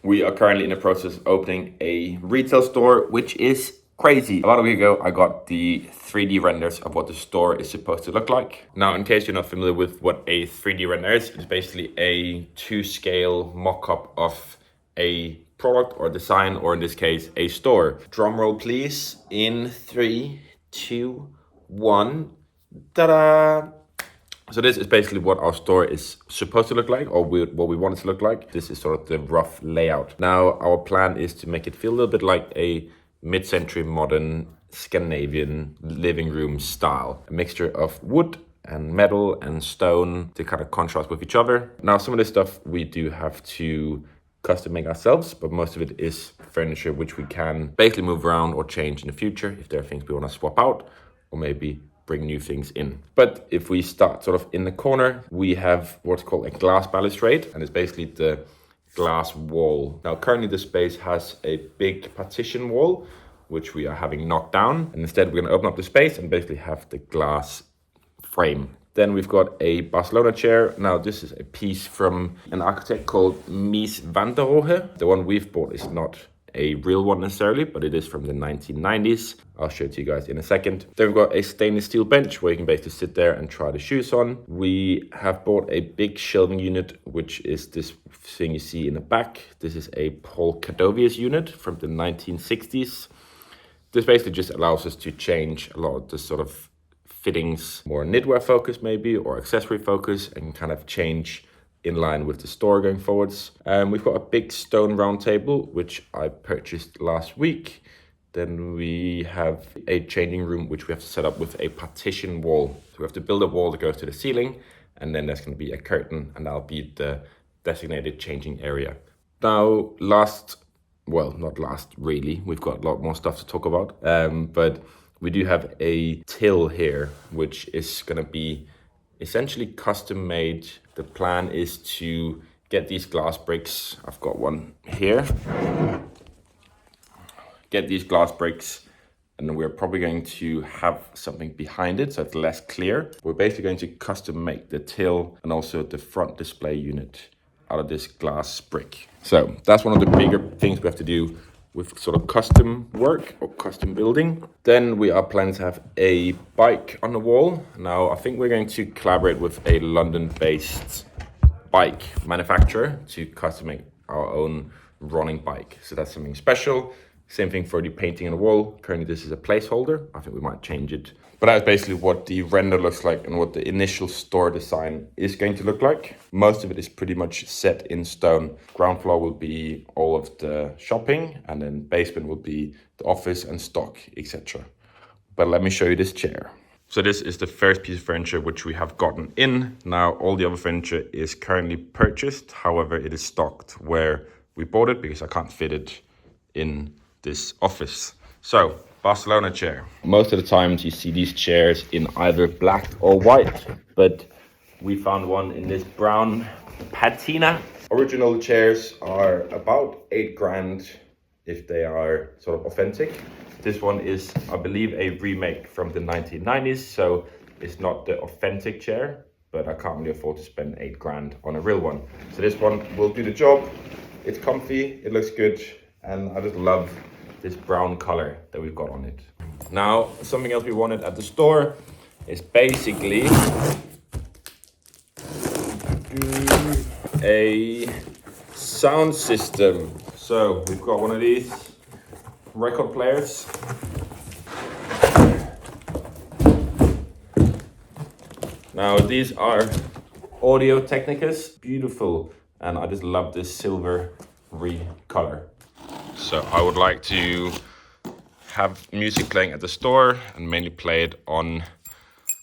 We are currently in the process of opening a retail store, which is crazy. About a week ago, I got the 3D renders of what the store is supposed to look like. Now, in case you're not familiar with what a 3D render is, it's basically a 2-scale mock-up of a product or design, or in this case, a store. Drum roll, please. In 3, 2, 1. Ta-da! So this is basically what our store is supposed to look like, or what we want it to look like. This is sort of the rough layout. Now, our plan is to make it feel a little bit like a mid-century modern Scandinavian living room style. A mixture of wood and metal and stone to kind of contrast with each other. Now, some of this stuff we do have to custom make ourselves, but most of it is furniture which we can basically move around or change in the future if there are things we want to swap out, or maybe bring new things in. But if we start sort of in the corner, we have what's called a glass balustrade, and it's basically the glass wall. Now, currently the space has a big partition wall, which we are having knocked down. And instead we're gonna open up the space and basically have the glass frame. Then we've got a Barcelona chair. Now, this is a piece from an architect called Mies van der Rohe. The one we've bought is not a real one necessarily, but it is from the 1990s. I'll show it to you guys in a second. Then we've got a stainless steel bench where you can basically sit there and try the shoes on. We have bought a big shelving unit, which is this thing you see in the back. This is a Paul Cadovius unit from the 1960s. This basically just allows us to change a lot of the sort of fittings, more knitwear focus maybe, or accessory focus, and kind of change in line with the store going forwards. We've got a big stone round table, which I purchased last week. Then we have a changing room, which we have to set up with a partition wall. So we have to build a wall that goes to the ceiling, and then there's going to be a curtain, and that'll be the designated changing area. Now, not last really, we've got a lot more stuff to talk about, but we do have a till here, which is going to be essentially custom made. The plan is to get these glass bricks. I've got one here. Get these glass bricks, and then we're probably going to have something behind it so it's less clear. We're basically going to custom make the till and also the front display unit out of this glass brick. So that's one of the bigger things we have to do with sort of custom work or custom building. Then we are planning to have a bike on the wall. Now, I think we're going to collaborate with a London-based bike manufacturer to custom make our own running bike. So that's something special. Same thing for the painting on the wall. Currently, this is a placeholder. I think we might change it. But that's basically what the render looks like and what the initial store design is going to look like. Most of it is pretty much set in stone. Ground floor will be all of the shopping, and then basement will be the office and stock, etc. But let me show you this chair. So this is the first piece of furniture which we have gotten in. Now, all the other furniture is currently purchased. However, it is stocked where we bought it because I can't fit it in this office. So, Barcelona chair. Most of the times you see these chairs in either black or white, but we found one in this brown patina. Original chairs are about 8 grand if they are sort of authentic. This one is, I believe, a remake from the 1990s, so it's not the authentic chair, but I can't really afford to spend 8 grand on a real one. So this one will do the job. It's comfy, it looks good, and I just love this brown color that we've got on it. Now, something else we wanted at the store is basically a sound system. So we've got one of these record players. Now, these are Audio Technicas, beautiful, and I just love this silvery color. So I would like to have music playing at the store and mainly play it on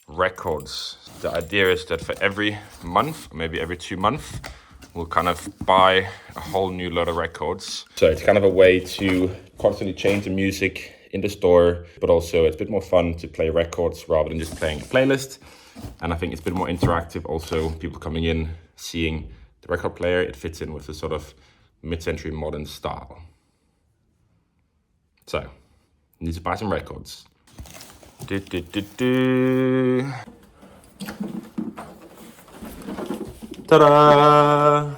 records. The idea is that for every month, maybe every 2 months, we'll kind of buy a whole new lot of records. So it's kind of a way to constantly change the music in the store, but also it's a bit more fun to play records rather than just playing a playlist. And I think it's a bit more interactive also, people coming in, seeing the record player, it fits in with the sort of mid-century modern style. So, need to buy some records. Ta-da!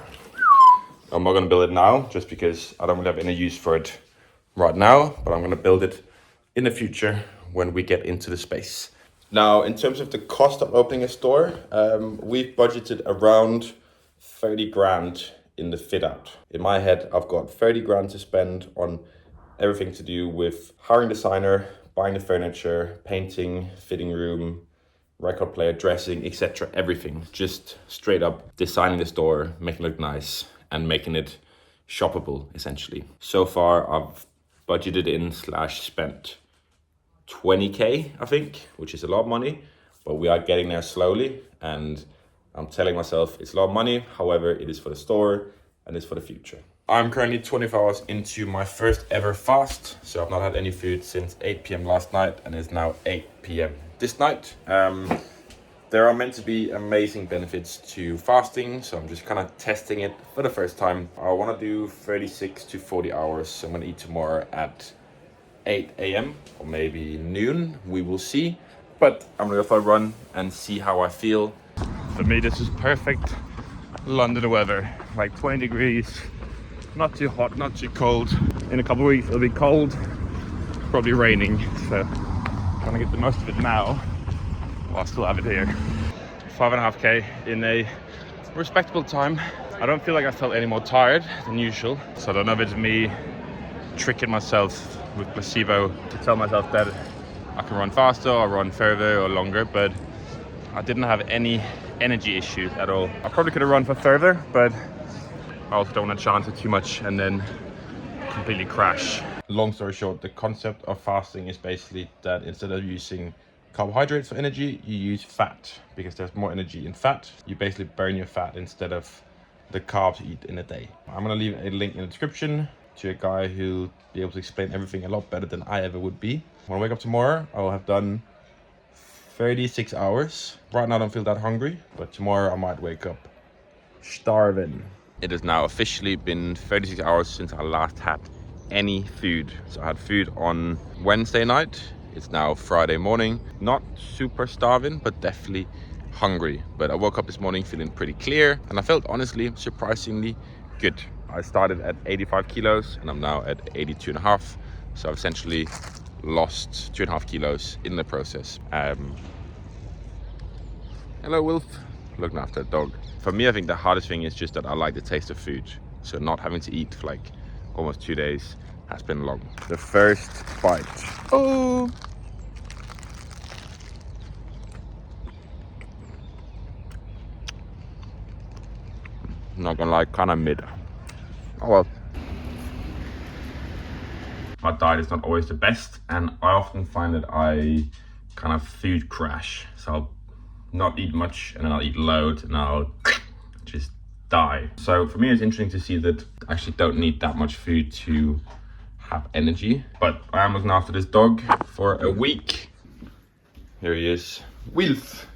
I'm not gonna build it now just because I don't really have any use for it right now, but I'm gonna build it in the future when we get into the space. Now, in terms of the cost of opening a store, we've budgeted around 30 grand in the fit out. In my head, I've got 30 grand to spend on everything to do with hiring designer, buying the furniture, painting, fitting room, record player, dressing, etc. Everything. Just straight up designing the store, making it look nice, and making it shoppable, essentially. So far, I've budgeted in / spent 20k, I think, which is a lot of money, but we are getting there slowly, and I'm telling myself it's a lot of money. However, it is for the store and it's for the future. I'm currently 24 hours into my first ever fast, so I've not had any food since 8 p.m. last night, and it's now 8 p.m. this night. There are meant to be amazing benefits to fasting, so I'm just kind of testing it for the first time. I want to do 36 to 40 hours, so I'm going to eat tomorrow at 8 a.m. or maybe noon, we will see. But I'm going to go for a run and see how I feel. For me, this is perfect London weather, like 20 degrees, not too hot, not too cold. In a couple of weeks it'll be cold, probably raining, so I'm trying to get the most of it now while I still have it here. 5.5k in a respectable time. I don't feel like I felt any more tired than usual, so I don't know if it's me tricking myself with placebo to tell myself that I can run faster or run further or longer, but I didn't have any energy issues at all. I probably could have run for further, but I also don't want to chance it too much and then completely crash. Long story short, the concept of fasting is basically that instead of using carbohydrates for energy, you use fat, because there's more energy in fat. You basically burn your fat instead of the carbs you eat in a day. I'm gonna leave a link in the description to a guy who'll be able to explain everything a lot better than I ever would be. When I wake up tomorrow, I will have done 36 hours. Right now I don't feel that hungry, but tomorrow I might wake up starving. It has now officially been 36 hours since I last had any food. So I had food on Wednesday night. It's now Friday morning. Not super starving, but definitely hungry. But I woke up this morning feeling pretty clear, and I felt honestly surprisingly good. I started at 85 kilos and I'm now at 82.5. So I've essentially lost 2.5 kilos in the process. Hello, Wilf. Looking after a dog. For me, I think the hardest thing is just that I like the taste of food. So not having to eat for like almost 2 days has been long. The first bite. Oh! Not gonna lie, kind of mid. Oh well. My diet is not always the best, and I often find that I kind of food crash. So I'll not eat much, and then I'll eat loads, and I'll just die. So for me, it's interesting to see that I actually don't need that much food to have energy. But I am looking after this dog for a week. Here he is, Wilf.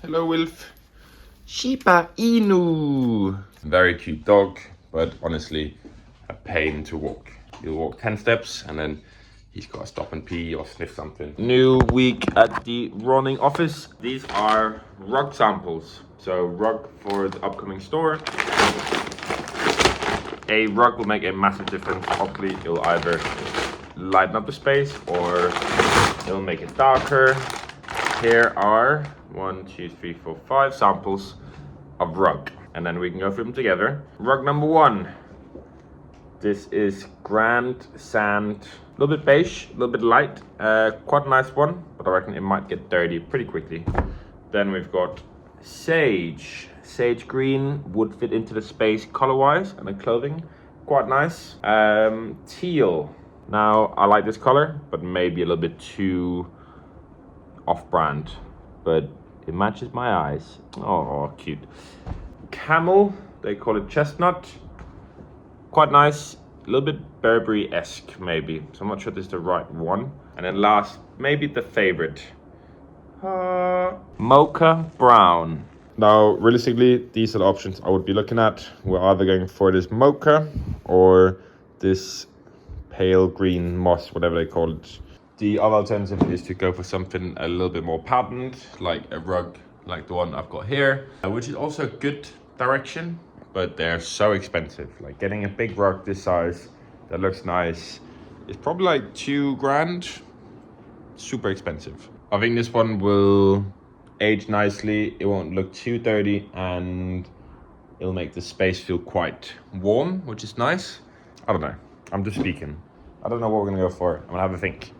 Hello, Wilf. Shiba Inu. Very cute dog, but honestly, a pain to walk. He'll walk 10 steps and then he's got to stop and pee or sniff something. New week at the running office. These are rug samples. So rug for the upcoming store. A rug will make a massive difference. Hopefully it'll either lighten up the space or it'll make it darker. Here are 1, 2, 3, 4, 5 samples of rug. And then we can go through them together. Rug number 1. This is Grand Sand, a little bit beige, a little bit light, quite a nice one, but I reckon it might get dirty pretty quickly. Then we've got Sage. Sage green would fit into the space color-wise and the clothing, quite nice. Teal. Now, I like this color, but maybe a little bit too off-brand, but it matches my eyes. Oh, cute. Camel, they call it chestnut. Quite nice, a little bit Burberry-esque maybe, so I'm not sure this is the right one. And then last, maybe the favorite, Mocha Brown. Now, realistically, these are the options I would be looking at. We're either going for this mocha or this pale green moss, whatever they call it. The other alternative is to go for something a little bit more patterned, like a rug like the one I've got here, which is also a good direction, but they're so expensive. Like getting a big rug this size that looks nice is probably like $2,000. Super expensive. I think this one will age nicely. It won't look too dirty and it'll make the space feel quite warm, which is nice. I don't know. I'm just speaking. I don't know what we're gonna go for. I'm gonna have a think.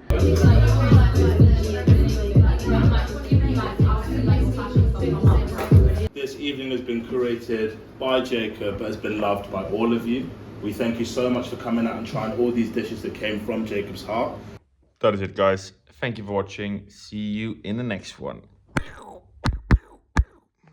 This evening has been curated by Jacob, but has been loved by all of you. We thank you so much for coming out and trying all these dishes that came from Jacob's heart. That is it, guys. Thank you for watching. See you in the next one.